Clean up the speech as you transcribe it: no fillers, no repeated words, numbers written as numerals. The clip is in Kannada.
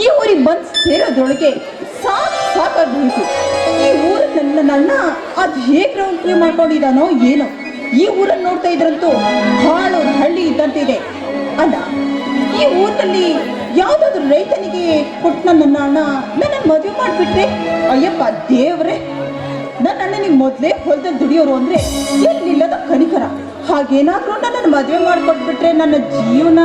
ಈ ಊರಿಗೆ ಬಂದು ಸೇರೋದ್ರೊಳಗೆ ಸಾಕಾಗೋಯ್ತು. ಈ ಊರನ್ನ ನನ್ನ ಅಣ್ಣ ಅದು ಹೇಗೆ ರೌಂಡ್ರಿ ಮಾಡ್ಕೊಂಡಿದ್ದಾನೋ ಏನೋ. ಈ ಊರನ್ನು ನೋಡ್ತಾ ಇದ್ರಂತೂ ಹಾಳು ಹಳ್ಳಿ ಇದ್ದಂತಿದೆ. ಅಲ್ಲ, ಈ ಊರಿನಲ್ಲಿ ಯಾವುದಾದ್ರೂ ರೈತನಿಗೆ ಕೊಟ್ಟು ನನ್ನ ಅಣ್ಣ ನನ್ನ ಮದುವೆ ಮಾಡಿಬಿಟ್ರೆ, ಅಯ್ಯಪ್ಪ ದೇವ್ರೆ, ನನ್ನ ಅಣ್ಣನಿಗೆ ಮೊದಲೇ ಹೊಲದಲ್ಲಿ ದುಡಿಯೋರು ಅಂದರೆ ಎಲ್ಲಿಲ್ಲದ ಕನಿಕರ. ಹಾಗೇನಾದ್ರೂ ನನ್ನನ್ನು ಮದುವೆ ಮಾಡಿಕೊಟ್ಬಿಟ್ರೆ ನನ್ನ ಜೀವನ